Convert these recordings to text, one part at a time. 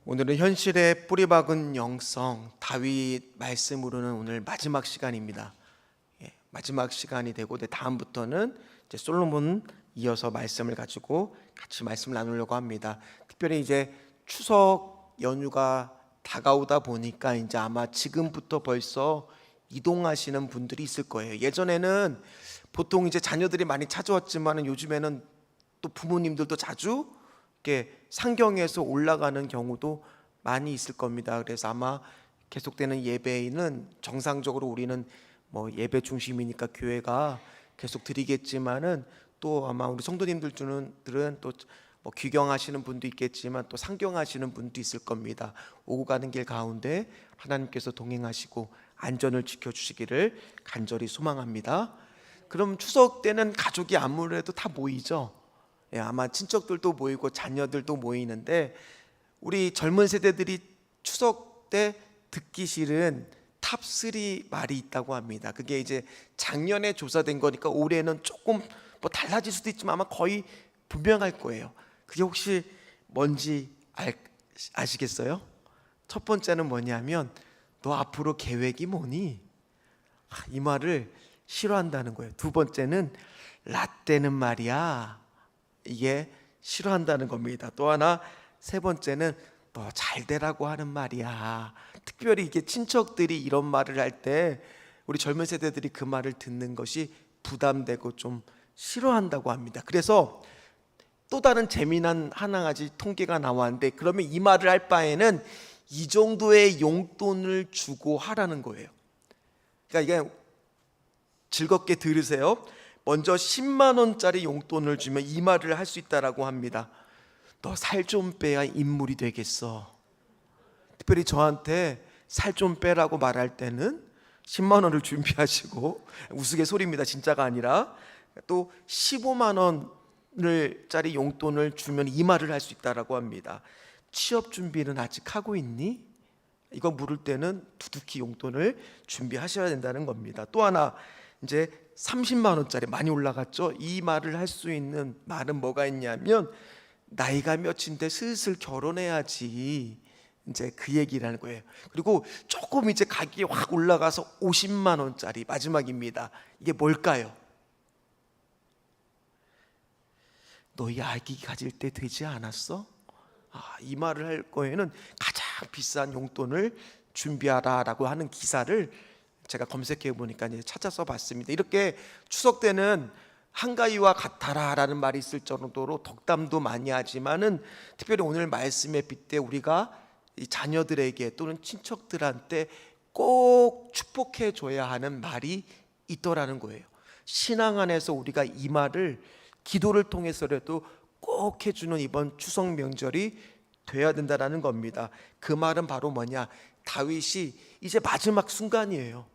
오늘은 현실의 뿌리박은 영성 다윗 말씀으로는 오늘 마지막 시간입니다. 마지막 시간이 되고 다음부터는 이제 솔로몬 이어서 말씀을 가지고 같이 말씀을 나누려고 합니다. 특별히 이제 추석 연휴가 다가오다 보니까 이제 아마 지금부터 벌써 이동하시는 분들이 있을 거예요. 예전에는 보통 이제 자녀들이 많이 찾아왔지만 요즘에는 또 부모님들도 자주 이렇게 상경에서 올라가는 경우도 많이 있을 겁니다. 그래서 아마 계속되는 예배는 정상적으로 우리는 뭐 예배 중심이니까 교회가 계속 드리겠지만은 또 아마 우리 성도님들은 또 뭐 귀경하시는 분도 있겠지만 또 상경하시는 분도 있을 겁니다. 오고 가는 길 가운데 하나님께서 동행하시고 안전을 지켜주시기를 간절히 소망합니다. 그럼 추석 때는 가족이 아무래도 다 모이죠. 아마 친척들도 모이고 자녀들도 모이는데 우리 젊은 세대들이 추석 때 듣기 싫은 탑3 말이 있다고 합니다. 그게 이제 작년에 조사된 거니까 올해는 조금 뭐 달라질 수도 있지만 아마 거의 분명할 거예요. 그게 혹시 뭔지 아시겠어요? 첫 번째는 뭐냐면 너 앞으로 계획이 뭐니? 이 말을 싫어한다는 거예요. 두 번째는 라떼는 말이야. 이게 싫어한다는 겁니다. 또 하나 세 번째는 너 잘 되라고 하는 말이야. 특별히 이게 친척들이 이런 말을 할 때 우리 젊은 세대들이 그 말을 듣는 것이 부담되고 좀 싫어한다고 합니다. 그래서 또 다른 재미난 한 가지 통계가 나왔는데 그러면 이 말을 할 바에는 이 정도의 용돈을 주고 하라는 거예요. 그러니까 이게 즐겁게 들으세요. 먼저 10만 원짜리 용돈을 주면 이 말을 할 수 있다라고 합니다. 너 살 좀 빼야 인물이 되겠어. 특별히 저한테 살 좀 빼라고 말할 때는 10만 원을 준비하시고, 우스갯소리입니다. 진짜가 아니라 또 15만 원짜리 용돈을 주면 이 말을 할 수 있다라고 합니다. 취업 준비는 아직 하고 있니? 이거 물을 때는 두둑히 용돈을 준비하셔야 된다는 겁니다. 또 하나 이제 30만 원짜리 많이 올라갔죠. 이 말을 할 수 있는 말은 뭐가 있냐면 나이가 몇인데 슬슬 결혼해야지. 이제 그 얘기라는 거예요. 그리고 조금 이제 가격이 확 올라가서 50만 원짜리 마지막입니다. 이게 뭘까요? 너희 아기 가질 때 되지 않았어? 이 말을 할 거에는 가장 비싼 용돈을 준비하라라고 하는 기사를 제가 검색해 보니까 이제 찾아서 봤습니다. 이렇게 추석 때는 한가위와 같아라라는 말이 있을 정도로 덕담도 많이 하지만은 특별히 오늘 말씀에 빗대 우리가 이 자녀들에게 또는 친척들한테 꼭 축복해 줘야 하는 말이 있더라는 거예요. 신앙 안에서 우리가 이 말을 기도를 통해서라도 꼭 해주는 이번 추석 명절이 돼야 된다라는 겁니다. 그 말은 바로 뭐냐? 다윗이 이제 마지막 순간이에요.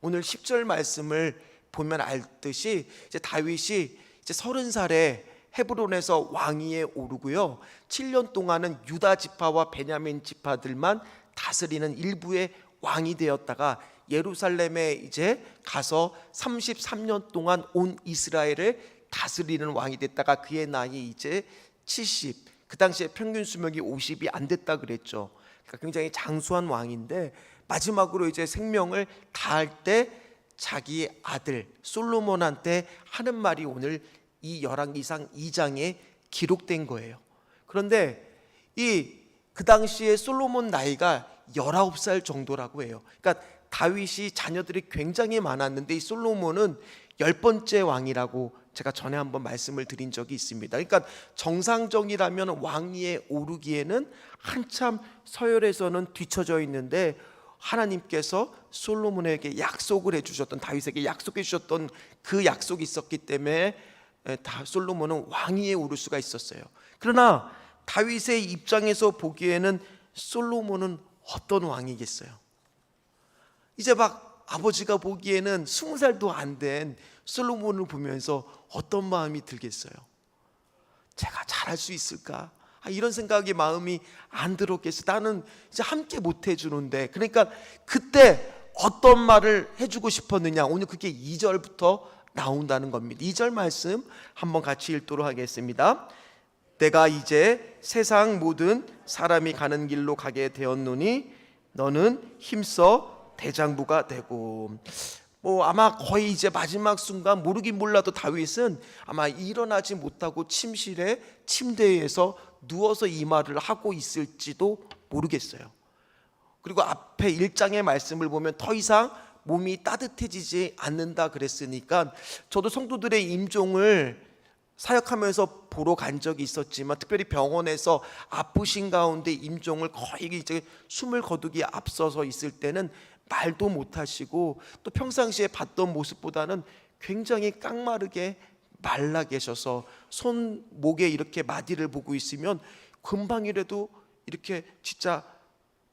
오늘 10절 말씀을 보면 알듯이 이제 다윗이 이제 30살에 헤브론에서 왕위에 오르고요. 7년 동안은 유다 지파와 베냐민 지파들만 다스리는 일부의 왕이 되었다가 예루살렘에 이제 가서 33년 동안 온 이스라엘을 다스리는 왕이 됐다가 그의 나이 이제 70. 그 당시에 평균 수명이 50이 안 됐다 그랬죠. 그러니까 굉장히 장수한 왕인데 마지막으로 이제 생명을 다할 때 자기 아들 솔로몬한테 하는 말이 오늘 이 열왕기상 2장에 기록된 거예요. 그런데 그 당시에 솔로몬 나이가 19살 정도라고 해요. 그러니까 다윗이 자녀들이 굉장히 많았는데 이 솔로몬은 10번째 왕이라고 제가 전에 한번 말씀을 드린 적이 있습니다. 그러니까 정상적이라면 왕위에 오르기에는 한참 서열에서는 뒤처져 있는데 하나님께서 솔로몬에게 약속을 해주셨던, 다윗에게 약속해 주셨던 그 약속이 있었기 때문에 솔로몬은 왕위에 오를 수가 있었어요. 그러나 다윗의 입장에서 보기에는 솔로몬은 어떤 왕이겠어요? 이제 막 아버지가 보기에는 20살도 안 된 솔로몬을 보면서 어떤 마음이 들겠어요? 제가 잘할 수 있을까? 이런 생각이 마음이 안 들었겠어요. 나는 이제 함께 못 해주는데. 그러니까 그때 어떤 말을 해주고 싶었느냐, 오늘 그게 2절부터 나온다는 겁니다. 2절 말씀 한번 같이 읽도록 하겠습니다. 내가 이제 세상 모든 사람이 가는 길로 가게 되었노니 너는 힘써 대장부가 되고. 아마 거의 이제 마지막 순간, 모르긴 몰라도 다윗은 아마 일어나지 못하고 침실에 침대에서 누워서 이 말을 하고 있을지도 모르겠어요. 그리고 앞에 1장의 말씀을 보면 더 이상 몸이 따뜻해지지 않는다 그랬으니까, 저도 성도들의 임종을 사역하면서 보러 간 적이 있었지만, 특별히 병원에서 아프신 가운데 임종을 거의 이제 숨을 거두기 앞서서 있을 때는 말도 못하시고, 또 평상시에 봤던 모습보다는 굉장히 깡마르게 말라 계셔서 손목에 이렇게 마디를 보고 있으면 금방이라도 이렇게 진짜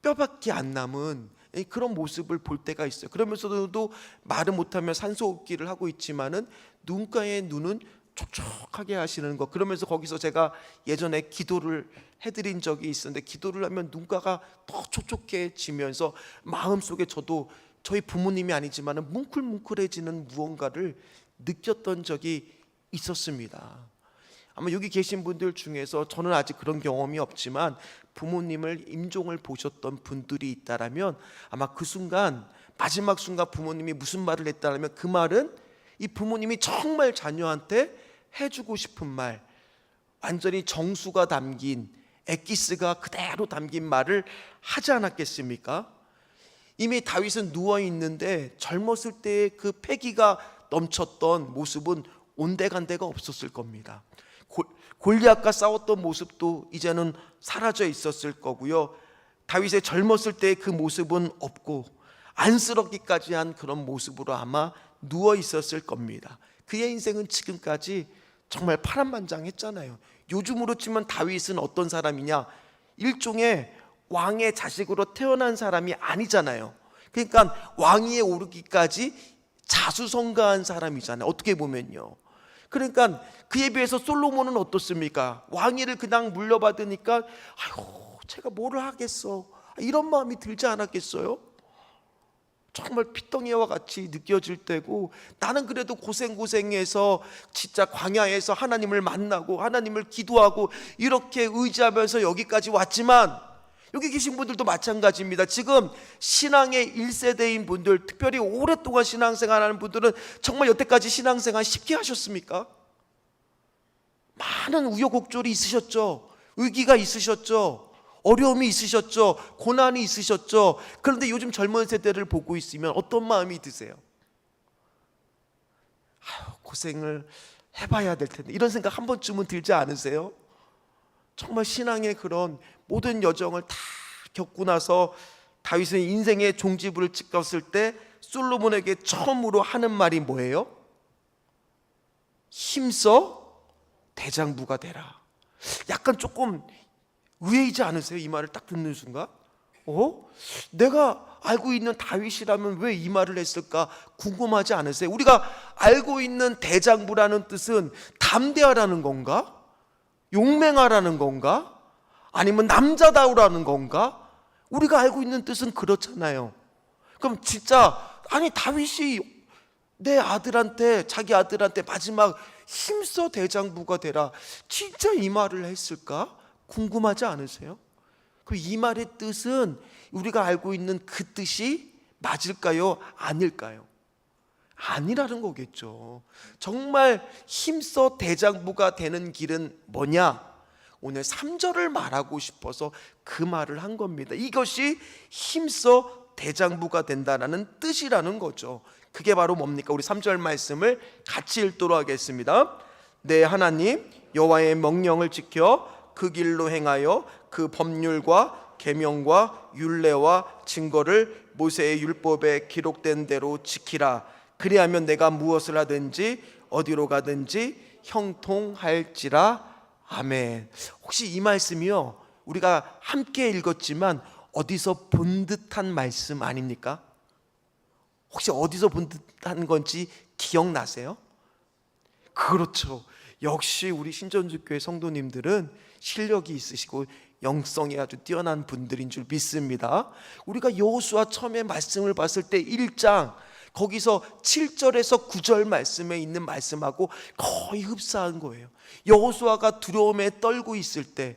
뼈밖에 안 남은 그런 모습을 볼 때가 있어요. 그러면서도 말은 못하며 산소호흡기를 하고 있지만은 눈가에 눈은 촉촉하게 하시는 거. 그러면서 거기서 제가 예전에 기도를 해드린 적이 있었는데, 기도를 하면 눈가가 더 촉촉해지면서 마음속에 저도 저희 부모님이 아니지만 뭉클뭉클해지는 무언가를 느꼈던 적이 있었습니다. 아마 여기 계신 분들 중에서, 저는 아직 그런 경험이 없지만 부모님을 임종을 보셨던 분들이 있다라면, 아마 그 순간, 마지막 순간 부모님이 무슨 말을 했다라면 그 말은 이 부모님이 정말 자녀한테 해주고 싶은 말, 완전히 정수가 담긴, 엑기스가 그대로 담긴 말을 하지 않았겠습니까? 이미 다윗은 누워 있는데 젊었을 때의 그 패기가 넘쳤던 모습은 온데간데가 없었을 겁니다. 골리앗과 싸웠던 모습도 이제는 사라져 있었을 거고요. 다윗의 젊었을 때의 그 모습은 없고 안쓰럽기까지 한 그런 모습으로 아마 누워 있었을 겁니다. 그의 인생은 지금까지 정말 파란만장했잖아요. 요즘으로 치면 다윗은 어떤 사람이냐? 일종의 왕의 자식으로 태어난 사람이 아니잖아요. 그러니까 왕위에 오르기까지 자수성가한 사람이잖아요, 어떻게 보면요. 그러니까 그에 비해서 솔로몬은 어떻습니까? 왕위를 그냥 물려받으니까 아유, 제가 뭐를 하겠어, 이런 마음이 들지 않았겠어요? 정말 핏덩이와 같이 느껴질 때고, 나는 그래도 고생해서 진짜 광야에서 하나님을 만나고 하나님을 기도하고 이렇게 의지하면서 여기까지 왔지만, 여기 계신 분들도 마찬가지입니다. 지금 신앙의 1세대인 분들, 특별히 오랫동안 신앙생활하는 분들은 정말 여태까지 신앙생활 쉽게 하셨습니까? 많은 우여곡절이 있으셨죠. 위기가 있으셨죠. 어려움이 있으셨죠. 고난이 있으셨죠. 그런데 요즘 젊은 세대를 보고 있으면 어떤 마음이 드세요? 고생을 해봐야 될 텐데, 이런 생각 한 번쯤은 들지 않으세요? 정말 신앙의 그런 모든 여정을 다 겪고 나서 다윗은 인생의 종지부를 찍었을 때 솔로몬에게 처음으로 하는 말이 뭐예요? 힘써 대장부가 되라. 약간 조금 의외이지 않으세요? 이 말을 딱 듣는 순간 내가 알고 있는 다윗이라면 왜 이 말을 했을까 궁금하지 않으세요? 우리가 알고 있는 대장부라는 뜻은 담대하라는 건가? 용맹하라는 건가? 아니면 남자다우라는 건가? 우리가 알고 있는 뜻은 그렇잖아요. 그럼 진짜, 아니 다윗이 내 아들한테, 자기 아들한테 마지막 힘써 대장부가 되라, 진짜 이 말을 했을까 궁금하지 않으세요? 그럼 이 말의 뜻은 우리가 알고 있는 그 뜻이 맞을까요? 아닐까요? 아니라는 거겠죠. 정말 힘써 대장부가 되는 길은 뭐냐? 오늘 3절을 말하고 싶어서 그 말을 한 겁니다. 이것이 힘써 대장부가 된다는 뜻이라는 거죠. 그게 바로 뭡니까? 우리 3절 말씀을 같이 읽도록 하겠습니다. 내 하나님 여호와의 명령을 지켜 그 길로 행하여 그 법률과 계명과 율례와 증거를 모세의 율법에 기록된 대로 지키라. 그리하면 내가 무엇을 하든지 어디로 가든지 형통할지라. 아멘. 혹시 이 말씀이요, 우리가 함께 읽었지만 어디서 본 듯한 말씀 아닙니까? 혹시 어디서 본 듯한 건지 기억나세요? 그렇죠. 역시 우리 신전주교회 성도님들은 실력이 있으시고 영성이 아주 뛰어난 분들인 줄 믿습니다. 우리가 여호수아 처음에 말씀을 봤을 때 1장 거기서 7절에서 9절 말씀에 있는 말씀하고 거의 흡사한 거예요. 여호수아가 두려움에 떨고 있을 때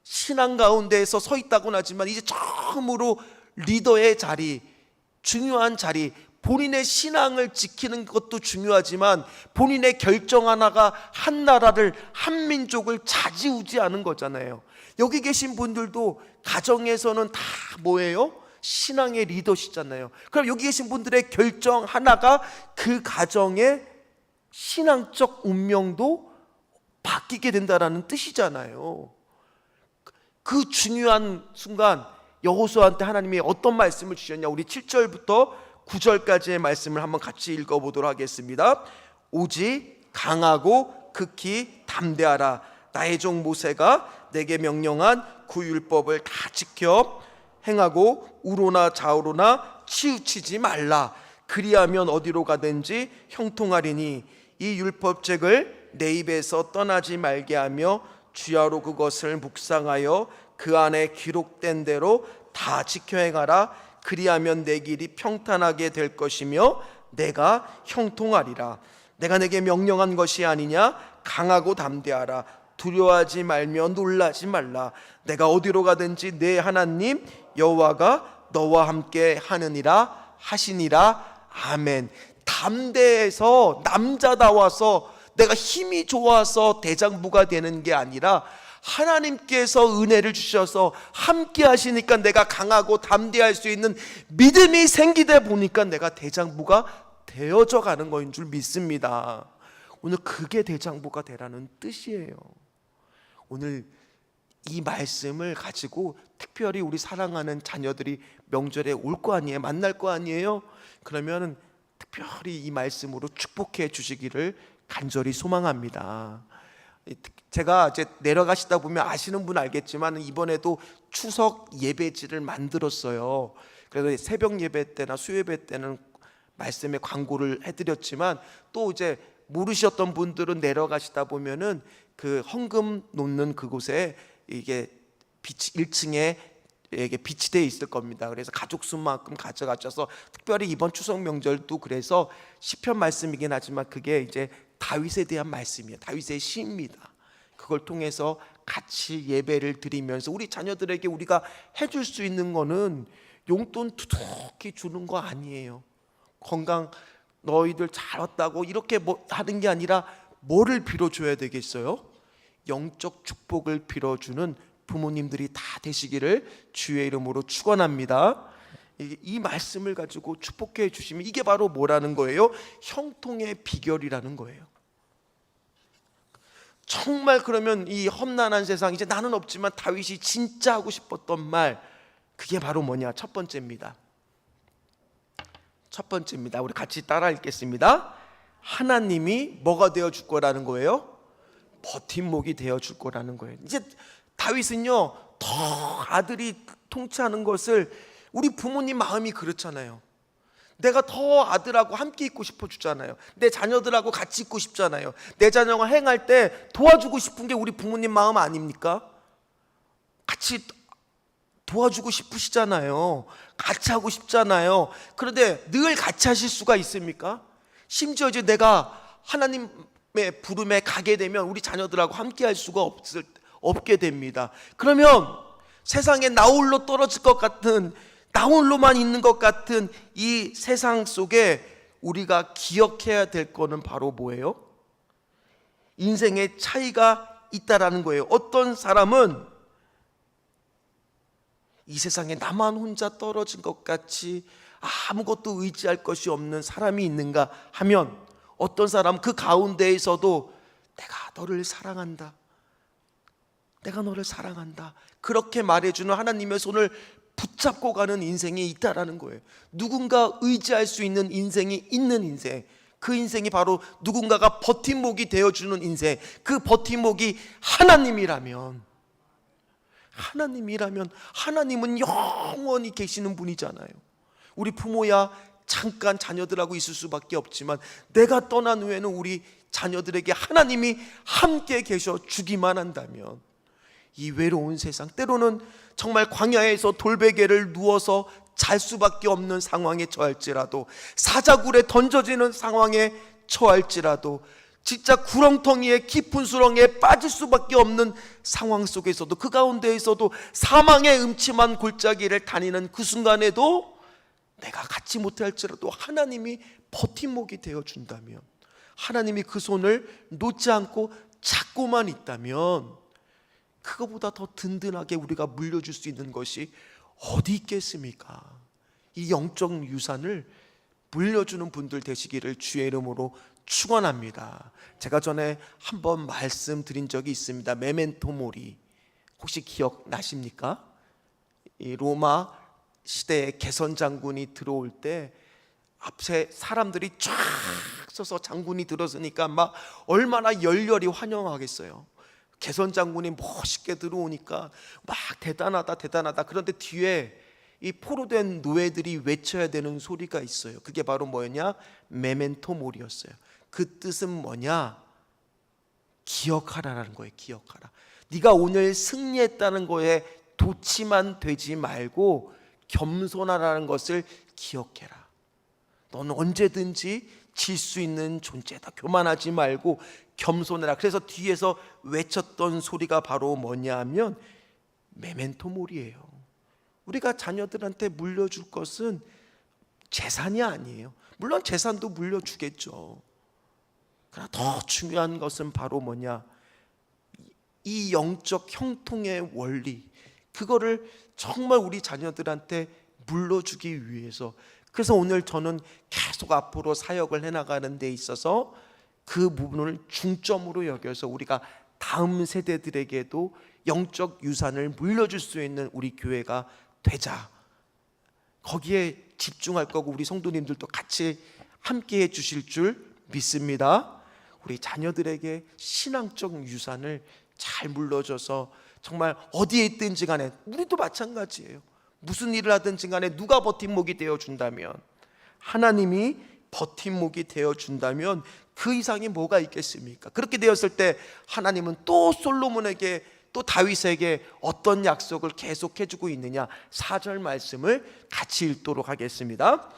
신앙 가운데에서 서 있다고는 하지만 이제 처음으로 리더의 자리, 중요한 자리, 본인의 신앙을 지키는 것도 중요하지만 본인의 결정 하나가 한 나라를, 한 민족을 좌지우지하는 거잖아요. 여기 계신 분들도 가정에서는 다 뭐예요? 신앙의 리더시잖아요. 그럼 여기 계신 분들의 결정 하나가 그 가정의 신앙적 운명도 바뀌게 된다라는 뜻이잖아요. 그 중요한 순간 여호수아한테 하나님이 어떤 말씀을 주셨냐? 우리 7절부터 9절까지의 말씀을 한번 같이 읽어보도록 하겠습니다. 오직 강하고 극히 담대하라. 나의 종 모세가 내게 명령한 그 율법을 다 지켜 행하고 우로나 좌우로나 치우치지 말라. 그리하면 어디로 가든지 형통하리니 이 율법책을 내 입에서 떠나지 말게 하며 주야로 그것을 묵상하여 그 안에 기록된 대로 다 지켜 행하라. 그리하면 내 길이 평탄하게 될 것이며 내가 형통하리라. 내가 내게 명령한 것이 아니냐? 강하고 담대하라. 두려워하지 말며 놀라지 말라. 내가 어디로 가든지 내 하나님 여호와가 너와 함께 하느니라 하시니라. 아멘. 담대해서 남자다워서 내가 힘이 좋아서 대장부가 되는 게 아니라 하나님께서 은혜를 주셔서 함께 하시니까 내가 강하고 담대할 수 있는 믿음이 생기다 보니까 내가 대장부가 되어져 가는 거인 줄 믿습니다. 오늘 그게 대장부가 되라는 뜻이에요. 오늘 이 말씀을 가지고 특별히 우리 사랑하는 자녀들이 명절에 올 거 아니에요? 만날 거 아니에요? 그러면 특별히 이 말씀으로 축복해 주시기를 간절히 소망합니다. 제가 이제 내려가시다 보면 아시는 분 알겠지만 이번에도 추석 예배지를 만들었어요. 그래서 새벽 예배 때나 수요예배 때는 말씀에 광고를 해드렸지만 또 이제 모르셨던 분들은 내려가시다 보면은 그 헌금 놓는 그곳에 이게 1층에 이게 비치되어 있을 겁니다. 그래서 가족 수만큼 가져가셔서 특별히 이번 추석 명절도 그래서 시편 말씀이긴 하지만 그게 이제 다윗에 대한 말씀이에요. 다윗의 시입니다. 그걸 통해서 같이 예배를 드리면서 우리 자녀들에게 우리가 해줄 수 있는 거는 용돈 두둑히 주는 거 아니에요. 건강 너희들 잘 왔다고 이렇게 뭐 하는 게 아니라 뭐를 빌어줘야 되겠어요? 영적 축복을 빌어주는 부모님들이 다 되시기를 주의 이름으로 축원합니다. 이 말씀을 가지고 축복해 주시면 이게 바로 뭐라는 거예요? 형통의 비결이라는 거예요. 정말 그러면 이 험난한 세상 이제 나는 없지만 다윗이 진짜 하고 싶었던 말 그게 바로 뭐냐? 첫 번째입니다. 우리 같이 따라 읽겠습니다. 하나님이 뭐가 되어 줄 거라는 거예요? 버팀목이 되어 줄 거라는 거예요. 이제 다윗은요 더 아들이 통치하는 것을 우리 부모님 마음이 그렇잖아요. 내가 더 아들하고 함께 있고 싶어 주잖아요. 내 자녀들하고 같이 있고 싶잖아요. 내 자녀가 행할 때 도와주고 싶은 게 우리 부모님 마음 아닙니까? 같이 도와주고 싶으시잖아요. 같이 하고 싶잖아요. 그런데 늘 같이 하실 수가 있습니까? 심지어 이제 내가 하나님의 부름에 가게 되면 우리 자녀들하고 함께 할 수가 없게 됩니다. 그러면 세상에 나 홀로 떨어질 것 같은 나 홀로만 있는 것 같은 이 세상 속에 우리가 기억해야 될 거는 바로 뭐예요? 인생의 차이가 있다라는 거예요. 어떤 사람은 이 세상에 나만 혼자 떨어진 것 같이 아무것도 의지할 것이 없는 사람이 있는가 하면 어떤 사람 그 가운데에서도 내가 너를 사랑한다. 내가 너를 사랑한다. 그렇게 말해주는 하나님의 손을 붙잡고 가는 인생이 있다라는 거예요. 누군가 의지할 수 있는 인생이 있는 인생. 그 인생이 바로 누군가가 버팀목이 되어주는 인생. 그 버팀목이 하나님이라면 하나님은 영원히 계시는 분이잖아요. 우리 부모야 잠깐 자녀들하고 있을 수밖에 없지만 내가 떠난 후에는 우리 자녀들에게 하나님이 함께 계셔 주기만 한다면 이 외로운 세상, 때로는 정말 광야에서 돌베개를 누워서 잘 수밖에 없는 상황에 처할지라도, 사자굴에 던져지는 상황에 처할지라도, 진짜 구렁텅이에 깊은 수렁에 빠질 수밖에 없는 상황 속에서도, 그 가운데에서도 사망의 음침한 골짜기를 다니는 그 순간에도 내가 갖지 못할지라도 하나님이 버팀목이 되어준다면, 하나님이 그 손을 놓지 않고 잡고만 있다면, 그거보다 더 든든하게 우리가 물려줄 수 있는 것이 어디 있겠습니까? 이 영적 유산을 물려주는 분들 되시기를 주의 이름으로 축원합니다. 제가 전에 한번 말씀드린 적이 있습니다. 메멘토 모리, 혹시 기억나십니까? 이 로마 시대에 개선 장군이 들어올 때 앞에 사람들이 쫙 서서 장군이 들어서니까 막 얼마나 열렬히 환영하겠어요. 개선 장군이 멋있게 들어오니까 막 대단하다 대단하다. 그런데 뒤에 이 포로된 노예들이 외쳐야 되는 소리가 있어요. 그게 바로 뭐였냐? 메멘토 모리였어요. 그 뜻은 뭐냐? 기억하라라는 거예요. 기억하라. 네가 오늘 승리했다는 거에 도취만 되지 말고 겸손하라는 것을 기억해라. 너는 언제든지 질 수 있는 존재다. 교만하지 말고 겸손해라. 그래서 뒤에서 외쳤던 소리가 바로 뭐냐 하면 메멘토 모리예요. 우리가 자녀들한테 물려줄 것은 재산이 아니에요. 물론 재산도 물려주겠죠. 그러나 더 중요한 것은 바로 뭐냐? 이 영적 형통의 원리, 그거를 정말 우리 자녀들한테 물려주기 위해서, 그래서 오늘 저는 계속 앞으로 사역을 해나가는 데 있어서 그 부분을 중점으로 여겨서 우리가 다음 세대들에게도 영적 유산을 물려줄 수 있는 우리 교회가 되자, 거기에 집중할 거고 우리 성도님들도 같이 함께 해 주실 줄 믿습니다. 우리 자녀들에게 신앙적 유산을 잘 물려줘서 정말 어디에 있든지 간에, 우리도 마찬가지예요. 무슨 일을 하든지 간에 누가 버팀목이 되어준다면, 하나님이 버팀목이 되어준다면 그 이상이 뭐가 있겠습니까? 그렇게 되었을 때 하나님은 또 솔로몬에게, 또 다윗에게 어떤 약속을 계속해주고 있느냐? 4절 말씀을 같이 읽도록 하겠습니다.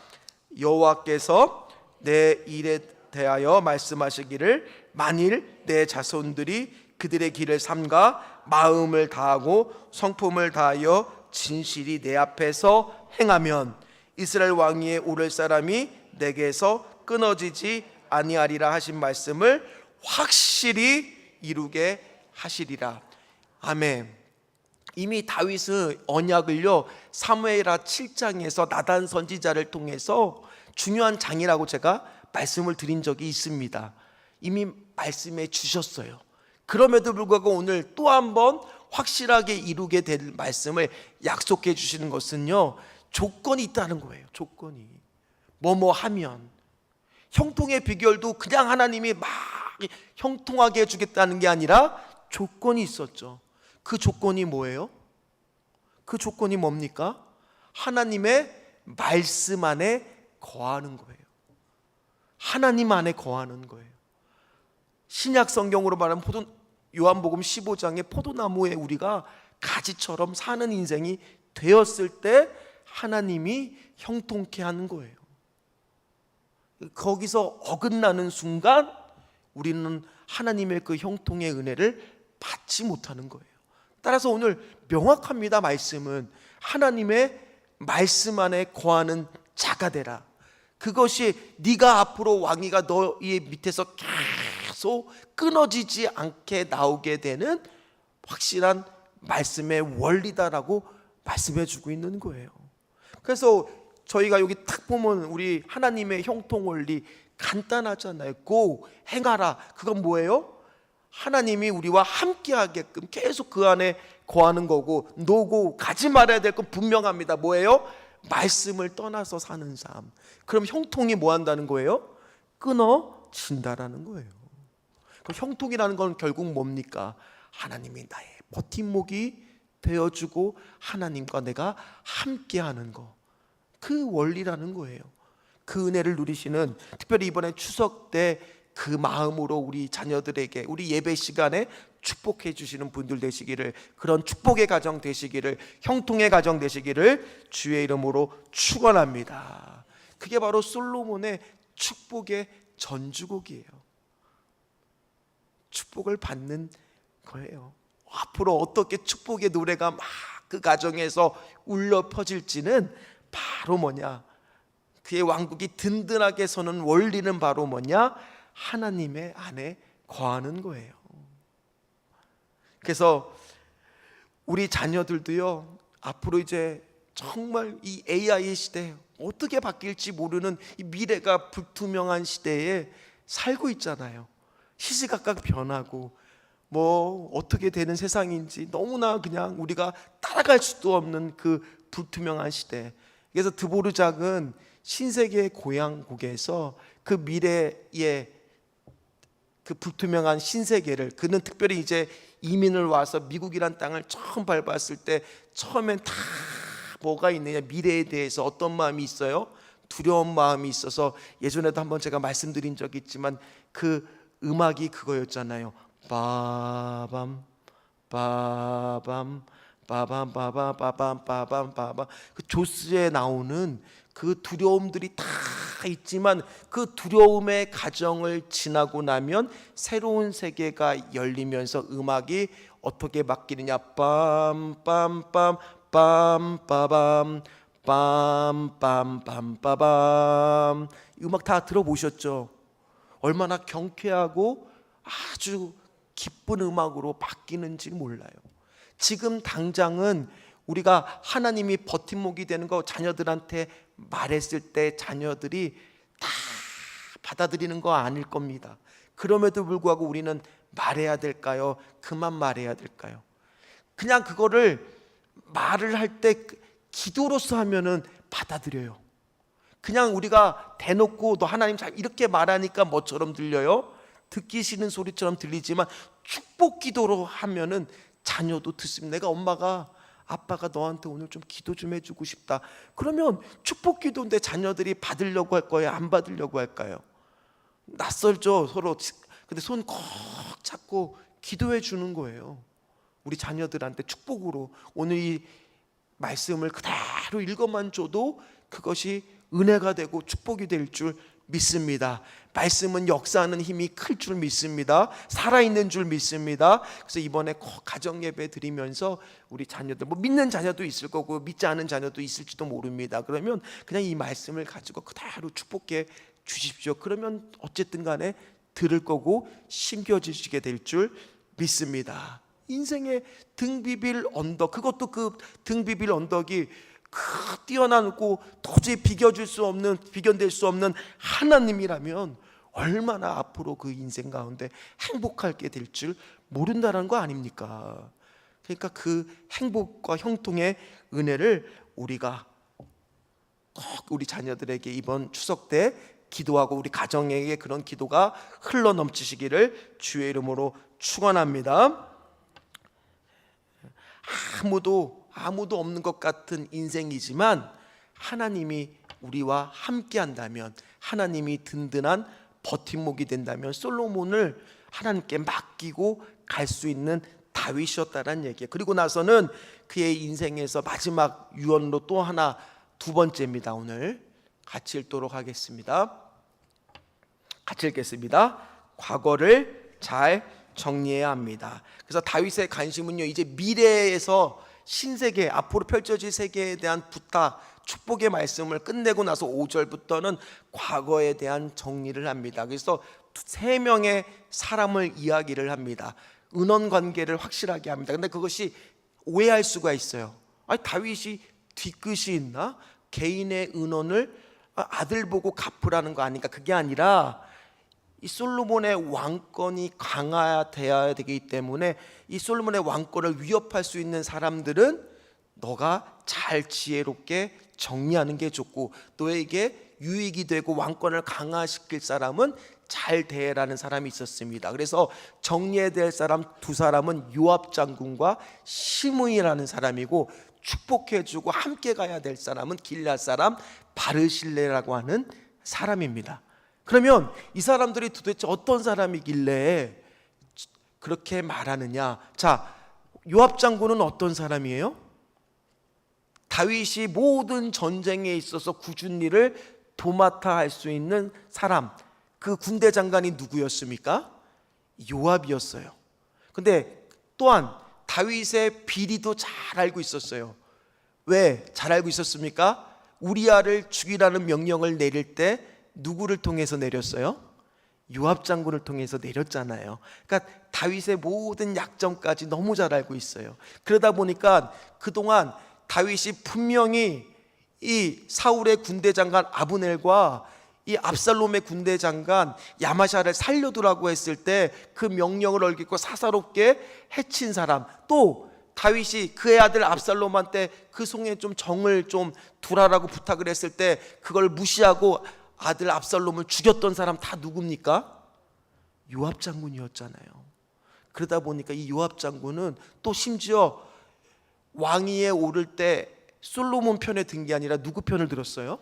여호와께서 내 일에 대하여 말씀하시기를, 만일 내 자손들이 그들의 길을 삼가 마음을 다하고 성품을 다하여 진실이 내 앞에서 행하면 이스라엘 왕위에 오를 사람이 내게서 끊어지지 아니하리라 하신 말씀을 확실히 이루게 하시리라. 아멘. 이미 다윗은 언약을요, 사무엘하 7장에서 나단 선지자를 통해서 중요한 장이라고 제가 말씀을 드린 적이 있습니다. 이미 말씀해 주셨어요. 그럼에도 불구하고 오늘 또 한 번 확실하게 이루게 될 말씀을 약속해 주시는 것은요, 조건이 있다는 거예요. 조건이 뭐뭐 하면. 형통의 비결도 그냥 하나님이 막 형통하게 해주겠다는 게 아니라 조건이 있었죠. 그 조건이 뭐예요? 그 조건이 뭡니까? 하나님의 말씀 안에 거하는 거예요. 하나님 안에 거하는 거예요. 신약 성경으로 말하면 요한복음 15장의 포도나무에 우리가 가지처럼 사는 인생이 되었을 때 하나님이 형통케 하는 거예요. 거기서 어긋나는 순간 우리는 하나님의 그 형통의 은혜를 받지 못하는 거예요. 따라서 오늘 명확합니다. 말씀은 하나님의 말씀 안에 거하는 자가 되라. 그것이 네가 앞으로 왕위가 너의 밑에서 계속 끊어지지 않게 나오게 되는 확실한 말씀의 원리다라고 말씀해 주고 있는 거예요. 그래서 저희가 여기 딱 보면 우리 하나님의 형통 원리 간단하잖아요. 고 행하라. 그건 뭐예요? 하나님이 우리와 함께 하게끔 계속 그 안에 거하는 거고, 노고 가지 말아야 될 건 분명합니다. 뭐예요? 말씀을 떠나서 사는 삶. 그럼 형통이 뭐 한다는 거예요? 끊어진다라는 거예요. 그럼 형통이라는 건 결국 뭡니까? 하나님이 나의 버팀목이 되어주고 하나님과 내가 함께하는 거, 그 원리라는 거예요. 그 은혜를 누리시는, 특별히 이번에 추석 때 그 마음으로 우리 자녀들에게 우리 예배 시간에 축복해 주시는 분들 되시기를, 그런 축복의 가정 되시기를, 형통의 가정 되시기를 주의 이름으로 축원합니다. 그게 바로 솔로몬의 축복의 전주곡이에요. 축복을 받는 거예요. 앞으로 어떻게 축복의 노래가 막 그 가정에서 울려 퍼질지는 바로 뭐냐, 그의 왕국이 든든하게 서는 원리는 바로 뭐냐, 하나님의 안에 거하는 거예요. 그래서 우리 자녀들도요, 앞으로 이제 정말 이 AI 시대, 어떻게 바뀔지 모르는 이 미래가 불투명한 시대에 살고 있잖아요. 시시각각 변하고 뭐 어떻게 되는 세상인지 너무나 그냥 우리가 따라갈 수도 없는 그 불투명한 시대. 그래서 드보르작은 신세계의 고향국에서 그 미래의 그 불투명한 신세계를, 그는 특별히 이제 이민을 와서 미국이란 땅을 처음 밟았을 때 처음엔 다 뭐가 있느냐, 미래에 대해서 어떤 마음이 있어요? 두려운 마음이 있어서, 예전에도 한번 제가 말씀드린 적이 있지만 그 음악이 그거였잖아요. 빠밤 빠밤 빠밤 빠밤 빠밤 빠밤 빠밤. 그 조스에 나오는 그 두려움들이 다 있지만 그 두려움의 가정을 지나고 나면 새로운 세계가 열리면서 음악이 어떻게 바뀌느냐, 빰빰빰 빰빠밤 빰빰빰빠밤. 음악 다 들어보셨죠? 얼마나 경쾌하고 아주 기쁜 음악으로 바뀌는지 몰라요. 지금 당장은 우리가 하나님이 버팀목이 되는 거 자녀들한테 말했을 때 자녀들이 다 받아들이는 거 아닐 겁니다. 그럼에도 불구하고 우리는 말해야 될까요? 그만 말해야 될까요? 그냥 그거를 말을 할 때 기도로서 하면은 받아들여요. 그냥 우리가 대놓고 너 하나님 잘 이렇게 말하니까 뭐처럼 들려요? 듣기 싫은 소리처럼 들리지만 축복 기도로 하면은 자녀도 듣습니다. 내가 엄마가 아빠가 너한테 오늘 좀 기도 좀 해주고 싶다. 그러면 축복 기도인데 자녀들이 받으려고 할 거예요? 안 받으려고 할까요? 낯설죠, 서로. 근데 손 꼭 잡고 기도해 주는 거예요. 우리 자녀들한테 축복으로 오늘 이 말씀을 그대로 읽어만 줘도 그것이 은혜가 되고 축복이 될 줄 믿습니다. 말씀은 역사하는 힘이 클 줄 믿습니다. 살아있는 줄 믿습니다. 그래서 이번에 꼭 가정 예배 드리면서 우리 자녀들, 뭐 믿는 자녀도 있을 거고 믿지 않은 자녀도 있을지도 모릅니다. 그러면 그냥 이 말씀을 가지고 그대로 축복해 주십시오. 그러면 어쨌든 간에 들을 거고 심겨지시게 될 줄 믿습니다. 인생의 등비빌 언덕, 그것도 그 등비빌 언덕이 뛰어나고 도저히 비견될 수 없는 하나님이라면 얼마나 앞으로 그 인생 가운데 행복하게 될 줄 모른다는 거 아닙니까? 그러니까 그 행복과 형통의 은혜를 우리가 꼭 우리 자녀들에게 이번 추석 때 기도하고 우리 가정에게 그런 기도가 흘러 넘치시기를 주의 이름으로 축원합니다. 아무도 없는 것 같은 인생이지만 하나님이 우리와 함께 한다면, 하나님이 든든한 버팀목이 된다면 솔로몬을 하나님께 맡기고 갈 수 있는 다윗이었다는 얘기예요. 그리고 나서는 그의 인생에서 마지막 유언으로 또 하나, 두 번째입니다. 오늘 같이 읽도록 하겠습니다. 같이 읽겠습니다. 과거를 잘 정리해야 합니다. 그래서 다윗의 관심은요, 이제 미래에서 신세계, 앞으로 펼쳐질 세계에 대한 부탁, 축복의 말씀을 끝내고 나서 5절부터는 과거에 대한 정리를 합니다. 그래서 세 명의 사람을 이야기를 합니다. 은원 관계를 확실하게 합니다. 근데 그것이 오해할 수가 있어요. 아니, 다윗이 뒤끝이 있나? 개인의 은원을 아들 보고 갚으라는 거 아닌가? 그게 아니라 이 솔로몬의 왕권이 강화되어야 되기 때문에 이 솔로몬의 왕권을 위협할 수 있는 사람들은 너가 잘 지혜롭게 정리하는 게 좋고, 너에게 유익이 되고 왕권을 강화시킬 사람은 잘 대해라는 사람이 있었습니다. 그래서 정리해야 될 사람 두 사람은 요압 장군과 시므이라는 사람이고, 축복해주고 함께 가야 될 사람은 길앗 사람 바르실레라고 하는 사람입니다. 그러면 이 사람들이 도대체 어떤 사람이길래 그렇게 말하느냐? 자, 요압 장군은 어떤 사람이에요? 다윗이 모든 전쟁에 있어서 굳은 일을 도맡아 할 수 있는 사람, 그 군대 장관이 누구였습니까? 요압이었어요. 근데 또한 다윗의 비리도 잘 알고 있었어요. 왜 잘 알고 있었습니까? 우리아를 죽이라는 명령을 내릴 때 누구를 통해서 내렸어요? 요압 장군을 통해서 내렸잖아요. 그러니까 다윗의 모든 약점까지 너무 잘 알고 있어요. 그러다 보니까 그동안 다윗이 분명히 이 사울의 군대 장관 아브넬과 이 압살롬의 군대 장관 야마샤를 살려두라고 했을 때 그 명령을 어기고 사사롭게 해친 사람, 또 다윗이 그의 아들 압살롬한테 그 송에 좀 정을 좀 두라라고 부탁을 했을 때 그걸 무시하고 아들 압살롬을 죽였던 사람 다 누굽니까? 요압 장군이었잖아요. 그러다 보니까 이 요압 장군은 또 심지어 왕위에 오를 때 솔로몬 편에 든 게 아니라 누구 편을 들었어요?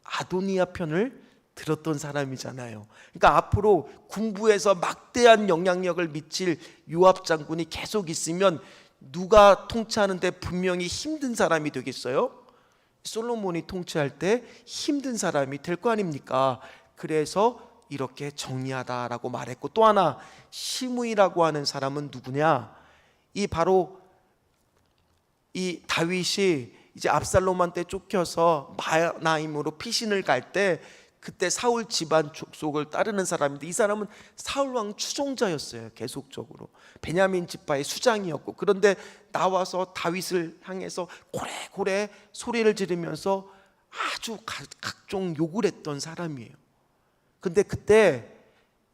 아도니아 편을 들었던 사람이잖아요. 그러니까 앞으로 군부에서 막대한 영향력을 미칠 요압 장군이 계속 있으면 누가 통치하는데 분명히 힘든 사람이 되겠어요? 솔로몬이 통치할 때 힘든 사람이 될 거 아닙니까? 그래서 이렇게 정리하다라고 말했고, 또 하나 시므이라고 하는 사람은 누구냐? 이 바로 이 다윗이 이제 압살롬한테 쫓겨서 마하나임으로 피신을 갈 때 그때 사울 집안 족속을 따르는 사람인데, 이 사람은 사울 왕 추종자였어요. 계속적으로 베냐민 지파의 수장이었고, 그런데 나와서 다윗을 향해서 고래고래 소리를 지르면서 아주 각종 욕을 했던 사람이에요. 근데 그때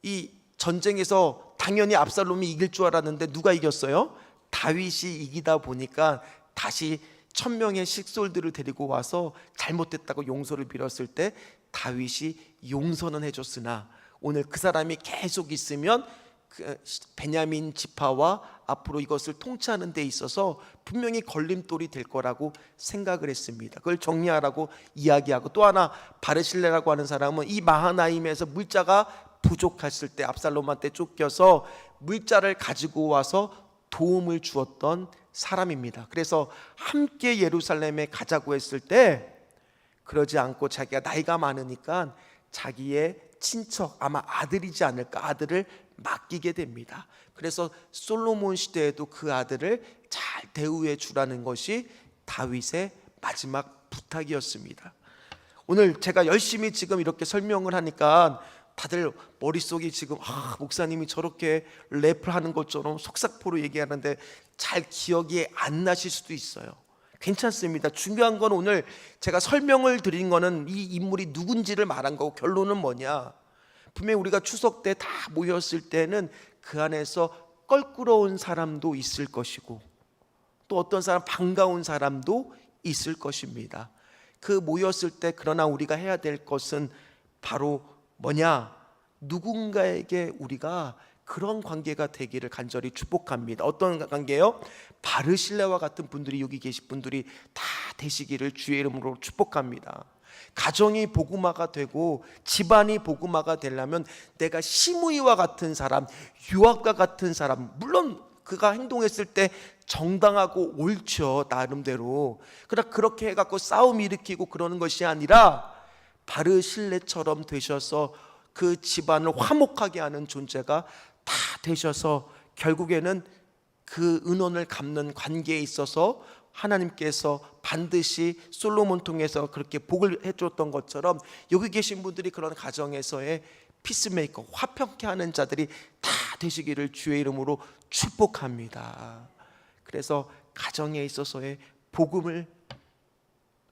이 전쟁에서 당연히 압살롬이 이길 줄 알았는데 누가 이겼어요? 다윗이 이기다 보니까 다시 1000명의 식솔들을 데리고 와서 잘못됐다고 용서를 빌었을 때 다윗이 용서는 해줬으나 오늘 그 사람이 계속 있으면 그 베냐민 지파와 앞으로 이것을 통치하는 데 있어서 분명히 걸림돌이 될 거라고 생각을 했습니다. 그걸 정리하라고 이야기하고, 또 하나 바르실레라고 하는 사람은 이 마하나임에서 물자가 부족했을 때 압살롬한테 쫓겨서 물자를 가지고 와서 도움을 주었던 사람입니다. 그래서 함께 예루살렘에 가자고 했을 때 그러지 않고 자기가 나이가 많으니까 자기의 친척, 아마 아들이지 않을까, 아들을 맡기게 됩니다. 그래서 솔로몬 시대에도 그 아들을 잘 대우해 주라는 것이 다윗의 마지막 부탁이었습니다. 오늘 제가 열심히 지금 이렇게 설명을 하니까 다들 머릿속이 지금 목사님이 저렇게 랩을 하는 것처럼 속삭포로 얘기하는데 잘 기억이 안 나실 수도 있어요. 괜찮습니다. 중요한 건 오늘 제가 설명을 드린 거는 이 인물이 누군지를 말한 거고, 결론은 뭐냐? 분명히 우리가 추석 때 다 모였을 때는 그 안에서 껄끄러운 사람도 있을 것이고, 또 어떤 사람 반가운 사람도 있을 것입니다. 그 모였을 때 그러나 우리가 해야 될 것은 바로 뭐냐? 누군가에게 우리가 그런 관계가 되기를 간절히 축복합니다. 어떤 관계요? 바르실레와 같은 분들이, 여기 계신 분들이 다 되시기를 주의 이름으로 축복합니다. 가정이 복음화가 되고 집안이 복음화가 되려면 내가 시므이와 같은 사람, 요압과 같은 사람, 물론 그가 행동했을 때 정당하고 옳죠, 나름대로. 그러나 그렇게 해갖고 싸움 일으키고 그러는 것이 아니라 바르실레처럼 되셔서 그 집안을 화목하게 하는 존재가 다 되셔서 결국에는 그 은원을 갚는 관계에 있어서 하나님께서 반드시 솔로몬 통해서 그렇게 복을 해줬던 것처럼 여기 계신 분들이 그런 가정에서의 피스메이커, 화평케 하는 자들이 다 되시기를 주의 이름으로 축복합니다. 그래서 가정에 있어서의 복음을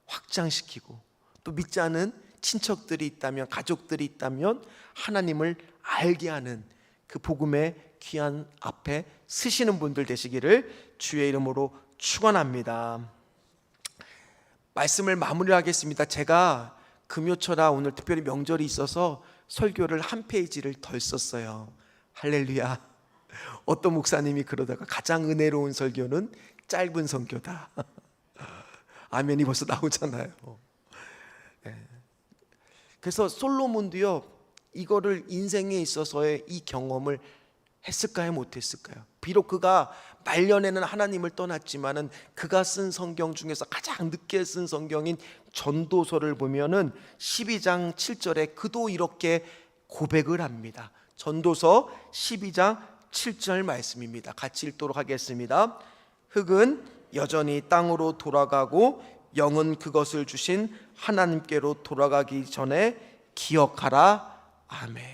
확장시키고, 또 믿지 않은 친척들이 있다면, 가족들이 있다면 하나님을 알게 하는 그 복음의 귀한 앞에 서시는 분들 되시기를 주의 이름으로 축원합니다. 말씀을 마무리하겠습니다. 제가 금요철아 오늘 특별히 명절이 있어서 설교를 한 페이지를 덜 썼어요. 할렐루야. 어떤 목사님이 그러다가 가장 은혜로운 설교는 짧은 설교다. 아멘이 벌써 나오잖아요. 그래서 솔로몬도요, 이거를 인생에 있어서의 이 경험을 했을까요? 못했을까요? 비록 그가 말년에는 하나님을 떠났지만은 그가 쓴 성경 중에서 가장 늦게 쓴 성경인 전도서를 보면은 12장 7절에 그도 이렇게 고백을 합니다. 전도서 12장 7절 말씀입니다. 같이 읽도록 하겠습니다. 흙은 여전히 땅으로 돌아가고 영은 그것을 주신 하나님께로 돌아가기 전에 기억하라. 아멘.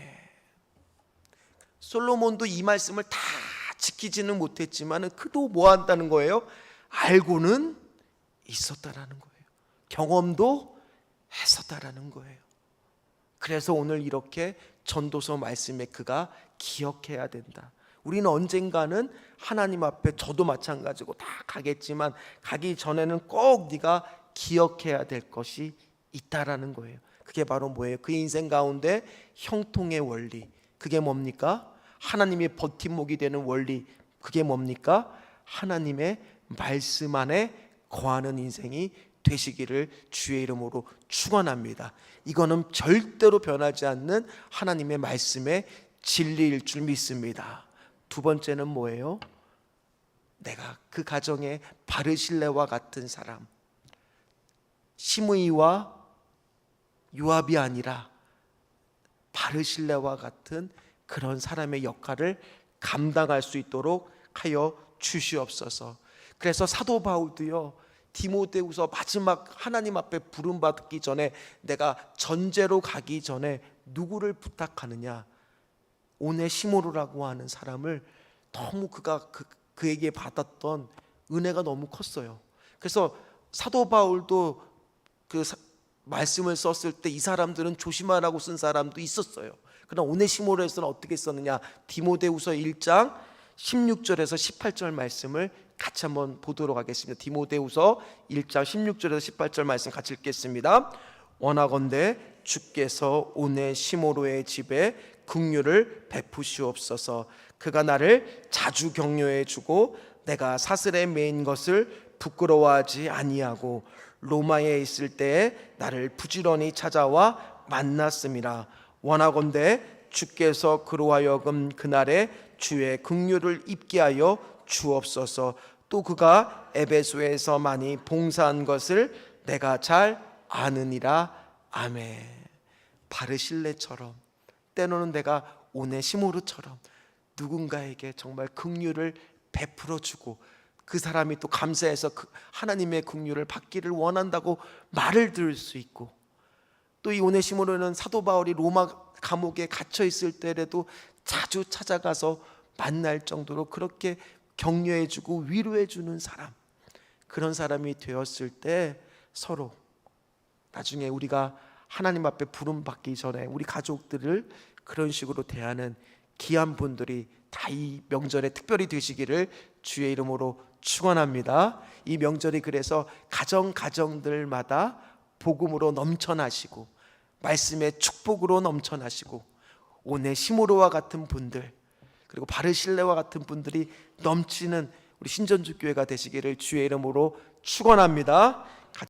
솔로몬도 이 말씀을 다 지키지는 못했지만 그도 뭐 한다는 거예요? 알고는 있었다라는 거예요. 경험도 했었다라는 거예요. 그래서 오늘 이렇게 전도서 말씀에 그가 기억해야 된다. 우리는 언젠가는 하나님 앞에 저도 마찬가지고 다 가겠지만 가기 전에는 꼭 네가 기억해야 될 것이 있다라는 거예요. 그게 바로 뭐예요? 그 인생 가운데 형통의 원리. 그게 뭡니까? 하나님의 버팀목이 되는 원리. 그게 뭡니까? 하나님의 말씀 안에 거하는 인생이 되시기를 주의 이름으로 축원합니다. 이거는 절대로 변하지 않는 하나님의 말씀의 진리일 줄 믿습니다. 두 번째는 뭐예요? 내가 그 가정에 바르실레와 같은 사람, 시므이와 요압이 아니라 바르실레와 같은 그런 사람의 역할을 감당할 수 있도록 하여 주시옵소서. 그래서 사도 바울도요, 디모데후서 마지막 하나님 앞에 부름받기 전에 내가 전제로 가기 전에 누구를 부탁하느냐? 오네시모로라고 하는 사람을 너무 그가 그에게 받았던 은혜가 너무 컸어요. 그래서 사도 바울도 그 말씀을 썼을 때 이 사람들은 조심하라고 쓴 사람도 있었어요. 그러나 오네시모로에서는 어떻게 썼느냐? 디모데후서 1장 16절에서 18절 말씀을 같이 한번 보도록 하겠습니다. 디모데후서 1장 16절에서 18절 말씀 같이 읽겠습니다. 원하건대 주께서 오네시모로의 집에 긍휼을 베푸시옵소서. 그가 나를 자주 격려해 주고 내가 사슬에 매인 것을 부끄러워하지 아니하고 로마에 있을 때에 나를 부지런히 찾아와 만났음이라. 원하건대 주께서 그로 하여금 그날에 주의 긍휼을 입게 하여 주옵소서. 또 그가 에베소에서 많이 봉사한 것을 내가 잘 아느니라. 아멘. 바르실레처럼 때로는 내가 오네시모로처럼 누군가에게 정말 긍휼을 베풀어 주고 그 사람이 또 감사해서 하나님의 긍휼을 받기를 원한다고 말을 들을 수 있고, 또 이 오네시모로는 사도 바울이 로마 감옥에 갇혀 있을 때라도 자주 찾아가서 만날 정도로 그렇게 격려해 주고 위로해 주는 사람, 그런 사람이 되었을 때 서로 나중에 우리가 하나님 앞에 부름 받기 전에 우리 가족들을 그런 식으로 대하는 귀한 분들이 다 이 명절에 특별히 되시기를 주의 이름으로 축원합니다. 이 명절이 그래서 가정들마다 복음으로 넘쳐나시고 말씀의 축복으로 넘쳐나시고 오네시모로와 같은 분들, 그리고 바르실레와 같은 분들이 넘치는 우리 신전주 교회가 되시기를 주의 이름으로 축원합니다.